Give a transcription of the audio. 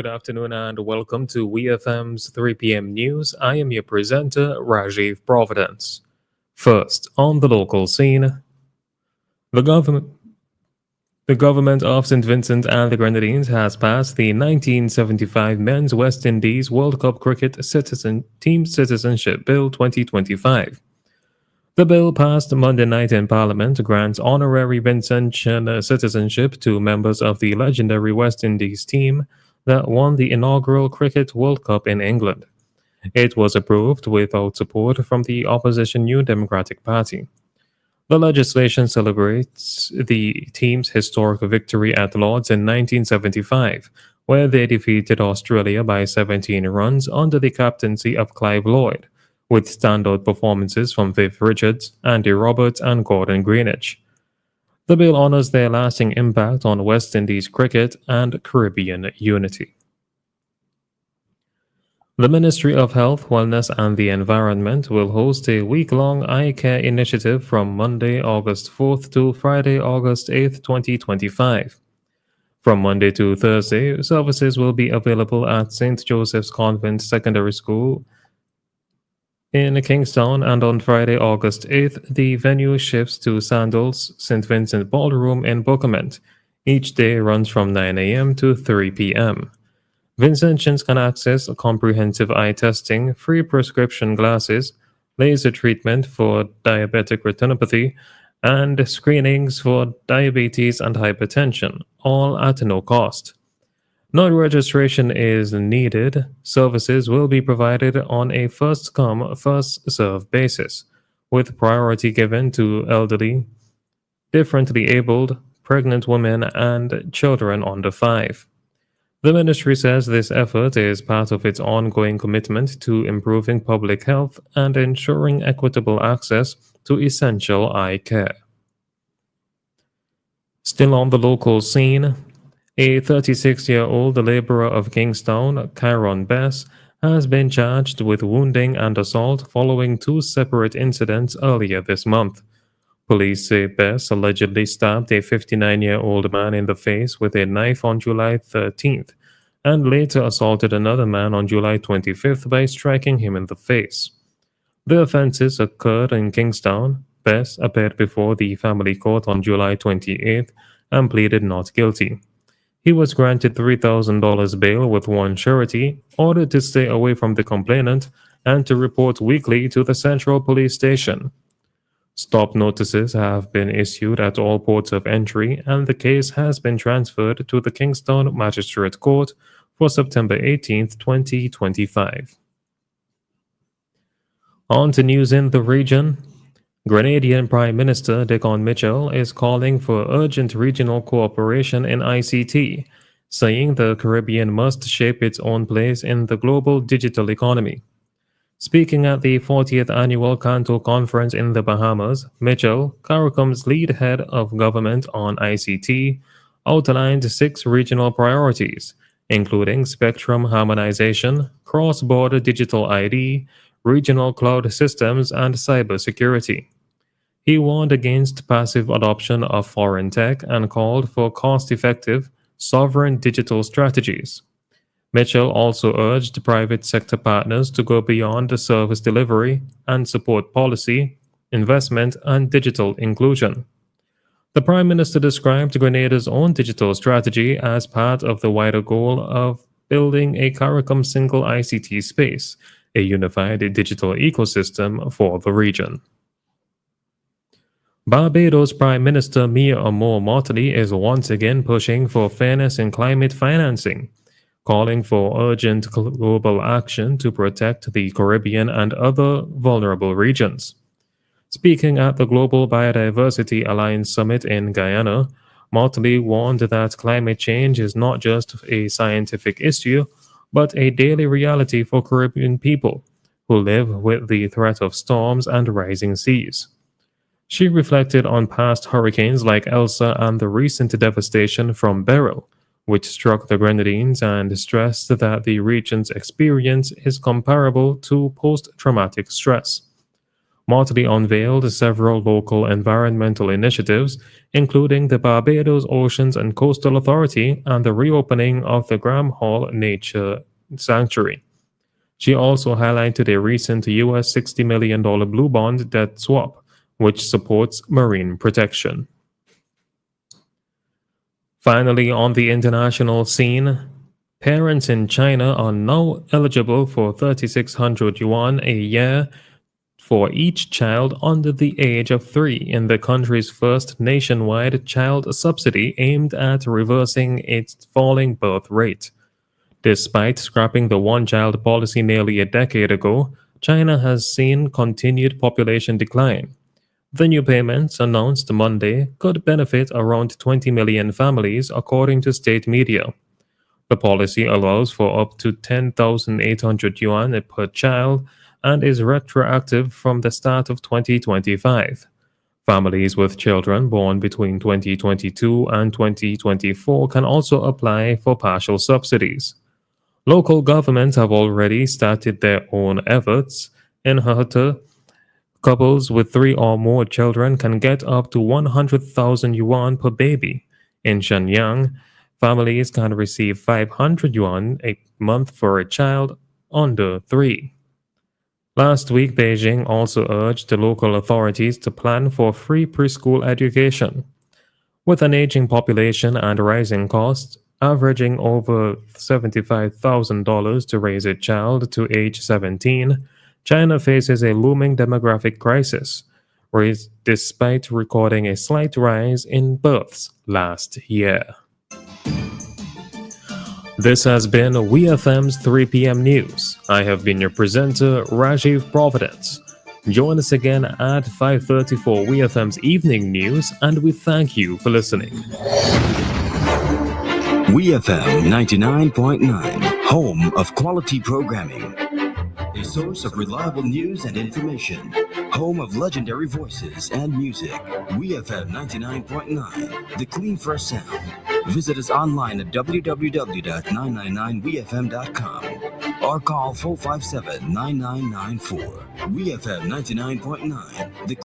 Good afternoon and welcome to WeFM's 3 p.m. news. I am your presenter, Rajiv Providence. First, on the local scene, the government. The government of St. Vincent and the Grenadines has passed the 1975 Men's West Indies World Cup Cricket Team Citizenship Bill 2025. The bill passed Monday night in Parliament grants honorary Vincentian citizenship to members of the legendary West Indies team that won the inaugural Cricket World Cup in England. It was approved without support from the opposition New Democratic Party. The legislation celebrates the team's historic victory at Lord's in 1975, where they defeated Australia by 17 runs under the captaincy of Clive Lloyd, with standout performances from Viv Richards, Andy Roberts, and Gordon Greenidge. The bill honors their lasting impact on West Indies cricket and Caribbean unity. The Ministry of Health, Wellness and the Environment will host a week-long eye care initiative from Monday, August 4th to Friday, August 8th, 2025. From Monday to Thursday, services will be available at St. Joseph's Convent Secondary School in Kingstown, and on Friday, August 8th, the venue shifts to Sandals St. Vincent Ballroom in Bookament. Each day runs from 9 a.m. to 3 p.m. Vincentians can access comprehensive eye testing, free prescription glasses, laser treatment for diabetic retinopathy, and screenings for diabetes and hypertension, all at no cost. No registration is needed. Services will be provided on a first-come, first-served basis, with priority given to elderly, differently abled, pregnant women, and children under 5. The ministry says this effort is part of its ongoing commitment to improving public health and ensuring equitable access to essential eye care. Still on the local scene, a 36-year-old laborer of Kingstown, Kyron Bess, has been charged with wounding and assault following 2 separate incidents earlier this month. Police say Bess allegedly stabbed a 59-year-old man in the face with a knife on July 13th, and later assaulted another man on July 25th by striking him in the face. The offenses occurred in Kingstown. Bess appeared before the family court on July 28th and pleaded not guilty. He was granted $3,000 bail with one surety, ordered to stay away from the complainant, and to report weekly to the Central Police Station. Stop notices have been issued at all ports of entry, and the case has been transferred to the Kingstown Magistrate Court for September 18, 2025. On to news in the region. Grenadian Prime Minister Dickon Mitchell is calling for urgent regional cooperation in ICT, saying the Caribbean must shape its own place in the global digital economy. Speaking at the 40th Annual Canto Conference in the Bahamas, Mitchell, CARICOM's lead head of government on ICT, outlined 6 regional priorities, including spectrum harmonization, cross-border digital ID, regional cloud systems, and cybersecurity. He warned against passive adoption of foreign tech and called for cost-effective, sovereign digital strategies. Mitchell also urged private sector partners to go beyond the service delivery and support policy, investment, and digital inclusion. The Prime Minister described Grenada's own digital strategy as part of the wider goal of building a CARICOM single ICT space, a unified digital ecosystem for the region. Barbados Prime Minister Mia Moore-Mottley is once again pushing for fairness in climate financing, calling for urgent global action to protect the Caribbean and other vulnerable regions. Speaking at the Global Biodiversity Alliance Summit in Guyana, Motley warned that climate change is not just a scientific issue, but a daily reality for Caribbean people who live with the threat of storms and rising seas. She reflected on past hurricanes like Elsa and the recent devastation from Beryl, which struck the Grenadines, and stressed that the region's experience is comparable to post-traumatic stress. Motley unveiled several local environmental initiatives, including the Barbados Oceans and Coastal Authority and the reopening of the Graham Hall Nature Sanctuary. She also highlighted a recent US $60 million blue bond debt swap, which supports marine protection. Finally, on the international scene, parents in China are now eligible for 3,600 yuan a year for each child under the age of 3 in the country's first nationwide child subsidy aimed at reversing its falling birth rate. Despite scrapping the one-child policy nearly a decade ago, China has seen continued population decline. The new payments, announced Monday, could benefit around 20 million families, according to state media. The policy allows for up to 10,800 yuan per child and is retroactive from the start of 2025. Families with children born between 2022 and 2024 can also apply for partial subsidies. Local governments have already started their own efforts. In Heta, couples with 3 or more children can get up to 100,000 yuan per baby. In Shenyang, families can receive 500 yuan a month for a child under 3. Last week, Beijing also urged the local authorities to plan for free preschool education. With an aging population and rising costs, averaging over $75,000 to raise a child to age 17, China faces a looming demographic crisis, despite recording a slight rise in births last year. This has been WeFM's 3 p.m. News. I have been your presenter, Rajiv Providence. Join us again at 5:30 for WeFM's Evening News, and we thank you for listening. WeFM 99.9, home of quality programming. A source of reliable news and information. Home of legendary voices and music. WeFM 99.9, the clean fresh sound. Visit us online at www.999wefm.com or call 457-9994. WeFM 99.9, the